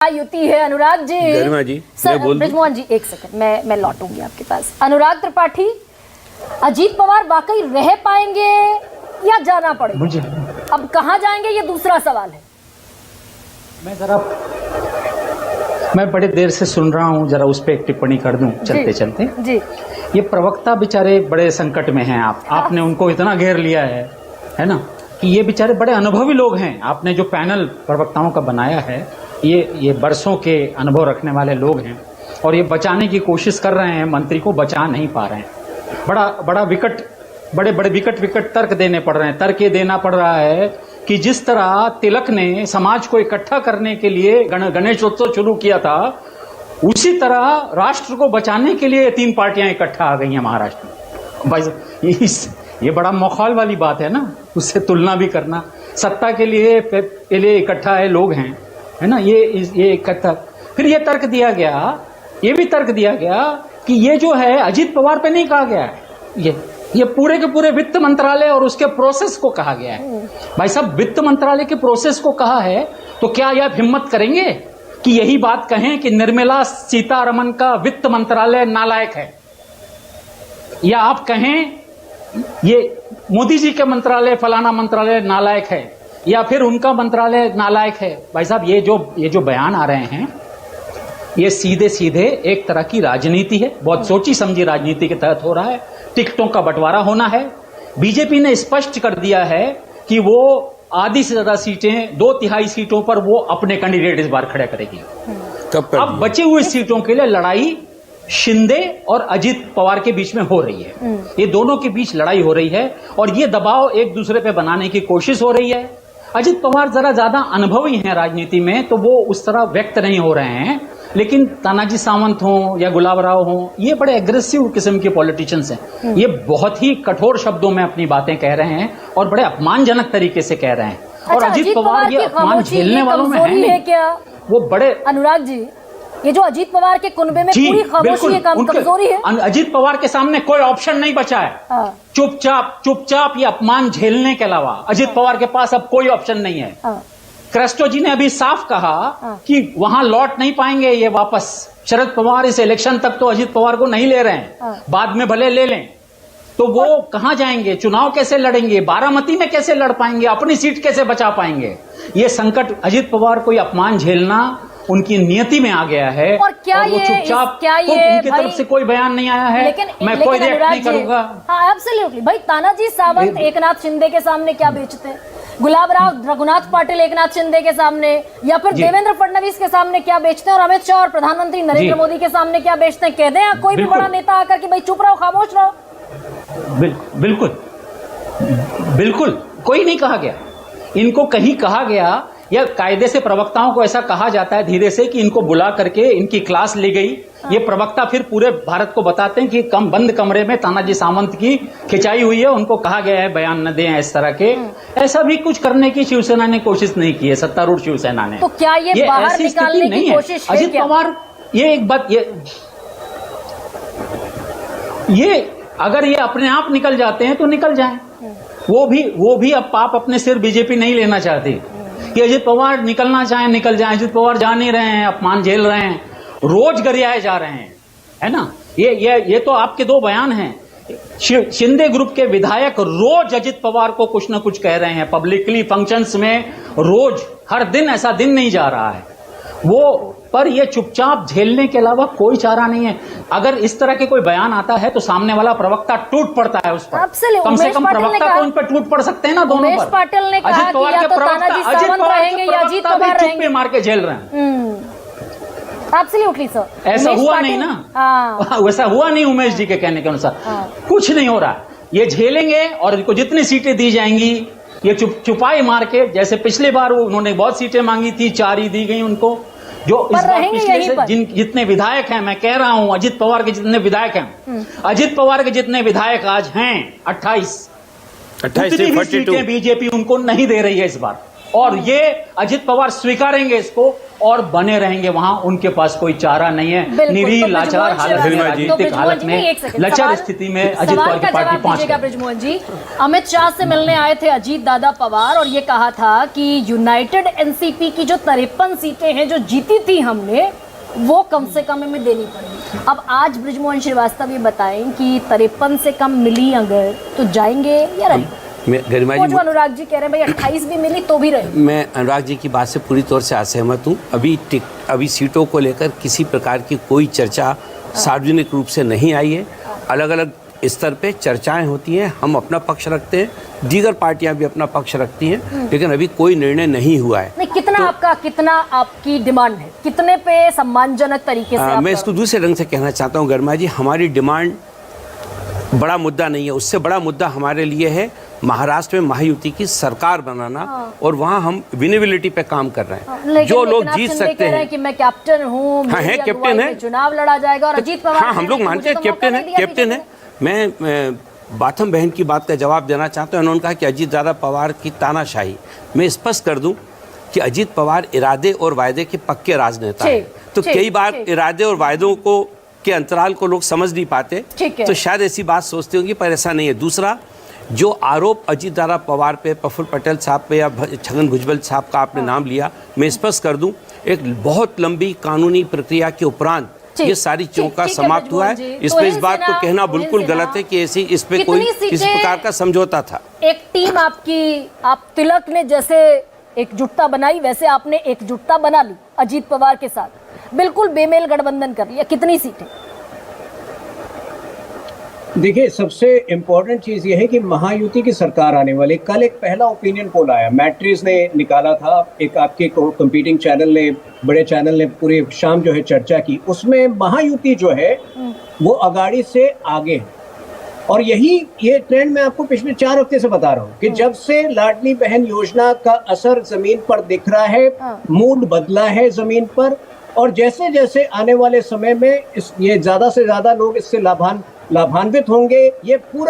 युति है अनुराग जी। गरिमा जी, सर ब्रिजमोहन जी एक सेकंड, मैं लौटूंगी आपके पास। अनुराग त्रिपाठी, अजीत पवार वाकई रह पाएंगे या जाना पड़ेगा? मुझे अब कहां जाएंगे ये दूसरा सवाल है। मैं बड़े देर से सुन रहा हूं, जरा उस पर एक टिप्पणी कर दूं चलते चलते जी। ये प्रवक्ता बेचारे बड़े संकट में हैं। आपने उनको इतना घेर लिया है ना, कि ये बेचारे बड़े अनुभवी लोग हैं। आपने जो पैनल प्रवक्ताओं का बनाया है, ये बरसों के अनुभव रखने वाले लोग हैं और ये बचाने की कोशिश कर रहे हैं, मंत्री को बचा नहीं पा रहे हैं। बड़े विकट तर्क देने पड़ रहे हैं। तर्क ये देना पड़ रहा है कि जिस तरह तिलक ने समाज को इकट्ठा करने के लिए गणेशोत्सव शुरू किया था, उसी तरह राष्ट्र को बचाने के लिए 3 पार्टियां इकट्ठा आ गई हैं महाराष्ट्र में। भाई ये बड़ा मखौल वाली बात है ना, उससे तुलना भी करना। सत्ता के लिए इकट्ठा है लोग हैं, है ना। ये इकट्ठा फिर ये तर्क दिया गया, ये भी तर्क दिया गया कि ये जो है अजीत पवार पे नहीं कहा गया है, ये पूरे के पूरे वित्त मंत्रालय और उसके प्रोसेस को कहा गया है। भाई साहब, वित्त मंत्रालय के प्रोसेस को कहा है तो क्या आप हिम्मत करेंगे कि यही बात कहें कि निर्मला सीतारमण का वित्त मंत्रालय नालायक है, या आप कहें ये मोदी जी के मंत्रालय फलाना मंत्रालय नालायक है, या फिर उनका मंत्रालय नालायक है? भाई साहब, ये जो बयान आ रहे हैं, ये सीधे सीधे एक तरह की राजनीति है, बहुत सोची समझी राजनीति के तहत हो रहा है। टिकटों का बंटवारा होना है। बीजेपी ने स्पष्ट कर दिया है कि वो आधी से ज्यादा सीटें, 2/3 सीटों पर वो अपने कैंडिडेट इस बार खड़े करेगी। अब बची हुई सीटों के लिए लड़ाई शिंदे और अजीत पवार के बीच में हो रही है। ये दोनों के बीच लड़ाई हो रही है और ये दबाव एक दूसरे पे बनाने की कोशिश हो रही है। अजीत पवार जरा ज्यादा अनुभवी हैं राजनीति में, तो वो उस तरह व्यक्त नहीं हो रहे हैं, लेकिन तानाजी सावंत हों या गुलाब राव हों, ये बड़े एग्रेसिव किस्म के पॉलिटिशियंस हैं। ये बहुत ही कठोर शब्दों में अपनी बातें कह रहे हैं और बड़े अपमानजनक तरीके से कह रहे हैं। और अजीत पवार ये अपमान झेलने वालों में है क्या? वो बड़े अनुराग जी, ये जो अजीत पवार के कुनबे में पूरी खामोशी है, कमजोरी है। अजीत पवार के सामने कोई ऑप्शन नहीं बचा है। चुपचाप ये अपमान झेलने के अलावा अजीत पवार के पास अब कोई ऑप्शन नहीं है। क्रेस्टो जी ने अभी साफ कहा कि वहां लौट नहीं पाएंगे ये वापस। शरद पवार इस इलेक्शन तक तो अजीत पवार को नहीं ले रहे हैं, बाद में भले ले लें, तो वो कहां जाएंगे? चुनाव कैसे लड़ेंगे? बारामती में कैसे लड़ पाएंगे? अपनी सीट कैसे बचा पाएंगे? ये संकट अजीत पवार को अपमान झेलना उनकी नियति में आ गया है। और क्या वो चुपचाप, उनकी तरफ से कोई बयान नहीं आया है, मैं कोई रिएक्ट नहीं करूंगा। हाँ, एब्सोल्युटली। भाई, तानाजी सावंत एकनाथ शिंदे के सामने क्या बेचते हैं? गुलाब राव रघुनाथ पाटिल एकनाथ शिंदे के सामने, या फिर देवेंद्र फडणवीस के सामने क्या बेचते हैं? और अमित शाह और प्रधानमंत्री नरेंद्र मोदी के सामने क्या बेचते हैं? कह दें कोई भी बड़ा नेता आकर कि भाई चुप रहो, खामोश रहो। बिल्कुल कोई नहीं कहा गया। इनको कहीं कहा गया या कायदे से प्रवक्ताओं को ऐसा कहा जाता है धीरे से कि इनको बुला करके इनकी क्लास ली गई। ये प्रवक्ता फिर पूरे भारत को बताते हैं कि बंद कमरे में तानाजी सावंत की खिंचाई हुई है, उनको कहा गया है बयान न दें इस तरह के। ऐसा भी कुछ करने की शिवसेना ने कोशिश नहीं की है, सत्तारूढ़ शिवसेना ने। तो क्या ये बाहर निकालने की कोशिश है? अजीत पवार, ये एक बात, ये अगर ये अपने आप निकल जाते हैं तो निकल जाएं। वो भी अब पाप अपने सिर बीजेपी नहीं लेना चाहती कि अजीत पवार निकलना चाहें निकल जाएं। अजीत पवार जा नहीं रहे हैं, अपमान झेल रहे हैं, रोज गरियाए जा रहे हैं, है ना। ये तो आपके 2 बयान हैं। शिंदे ग्रुप के विधायक रोज अजीत पवार को कुछ न कुछ कह रहे हैं पब्लिकली, फंक्शंस में, रोज, हर दिन। ऐसा दिन नहीं जा रहा है वो, पर ये चुपचाप झेलने के अलावा कोई चारा नहीं है। अगर इस तरह के कोई बयान आता है तो सामने वाला प्रवक्ता टूट पड़ता है उस पर। कम से कम प्रवक्ता तो उन पर टूट पड़ सकते हैं ना, दोनों पर। पाटिल ने कहा कि या तो तानाजी सावंत रहेंगे या अजीत पवार रहेंगे। चुप्पे मार के झेल रहे हैं। एब्सोल्युटली सर, ऐसा हुआ नहीं ना। वैसा हुआ नहीं उमेश जी के कहने के अनुसार। कुछ नहीं हो रहा, ये झेलेंगे और इनको जितनी सीटें दी जाएंगी ये चुपाई मार के, जैसे पिछली बार उन्होंने बहुत सीटें मांगी थी, 4 ही दी गई उनको। जो इस बार पिछले से जितने विधायक हैं, मैं कह रहा हूं अजीत पवार के जितने विधायक हैं, अजीत पवार के जितने विधायक आज हैं 28 सीटें बीजेपी उनको नहीं दे रही है इस बार। और ये अजित पवार स्वीकारेंगे इसको और बने रहेंगे वहां। उनके पास कोई चारा नहीं है। निरीह लाचार हालत में, राजनीतिक हालत में, लचर स्थिति में अजित पवार की पार्टी पहुंच गई। बृजमोहन जी, अमित शाह से मिलने आए थे अजीत दादा पवार और ये कहा था कि यूनाइटेड एनसीपी की जो 53 सीटें हैं जो जीती थी हमने, वो कम से कम हमें देनी पड़ेगी। अब आज बृजमोहन श्रीवास्तव ये बताएं कि 53 से कम मिली अगर तो जाएंगे या रहेंगे? गरिमा जी, जो अनुराग जी कह रहे हैं भाई 28 भी मिली तो भी रहे। मैं अनुराग जी की बात से पूरी तौर से असहमत हूँ। अभी सीटों को लेकर किसी प्रकार की कोई चर्चा सार्वजनिक रूप से नहीं आई है। अलग अलग स्तर पे चर्चाएं होती हैं, हम अपना पक्ष रखते हैं, दीगर पार्टियां भी अपना पक्ष रखती हैं, लेकिन अभी कोई निर्णय नहीं हुआ है। नहीं, कितना आपकी डिमांड है, कितने पे सम्मानजनक तरीके से मैं इसको दूसरे रंग से कहना चाहता हूँ गरिमा जी, हमारी डिमांड बड़ा मुद्दा नहीं है। उससे बड़ा मुद्दा हमारे लिए है महाराष्ट्र में महायुति की सरकार बनाना। और वहाँ हम विनेबिलिटी पे काम कर रहे हैं। जो लोग जीत सकते हैं कि मैं कैप्टन हूँ, हाँ है, कैप्टन है, चुनाव लड़ा जाएगा और अजीत पवार, हाँ हम लोग मानते हैं कैप्टन है। मैं बाथम बहन की बात का जवाब देना चाहता हूँ। उन्होंने कहा कि अजीत दादा पवार की तानाशाही। मैं स्पष्ट कर दूं कि अजीत पवार इरादे और वायदे के पक्के राजनेता हैं। तो कई बार इरादे और वायदों को के अंतराल को लोग समझ नहीं पाते, तो शायद ऐसी बात सोचते होंगे, पर ऐसा नहीं है। दूसरा, जो आरोप अजीत दादा पवार पे, प्रफुल्ल पटेल साहब पे या छगन भुजबल साहब का आपने नाम लिया, मैं स्पष्ट कर दूं, एक बहुत लंबी कानूनी प्रक्रिया के उपरांत ये सारी चौका समाप्त हुआ है। इसमें इस बात को कहना बिल्कुल गलत है कि ऐसी इस पे कोई किसी प्रकार का समझौता था। एक टीम आपकी, आप तिलक ने जैसे एकजुटता बनाई वैसे आपने एकजुटता बना ली अजीत पवार के साथ, बिल्कुल बेमेल गठबंधन कर लिया। कितनी सीटें? देखिए, सबसे इम्पोर्टेंट चीज ये है कि महायुति की सरकार आने वाली। कल एक पहला ओपिनियन पोल आया, मैट्रिक्स ने निकाला था, एक आपके कंपीटिंग चैनल ने, बड़े चैनल ने पूरी शाम जो है चर्चा की। उसमें महायुति जो है वो अगाड़ी से आगे है। और ये ट्रेंड मैं आपको पिछले 4 हफ्ते से बता रहा हूँ कि जब से लाडली बहन योजना का असर जमीन पर दिख रहा है, मूड बदला है जमीन पर, और जैसे जैसे आने वाले समय में ये ज्यादा से ज्यादा लोग इससे लाभान्वित होंगे। ये पूरा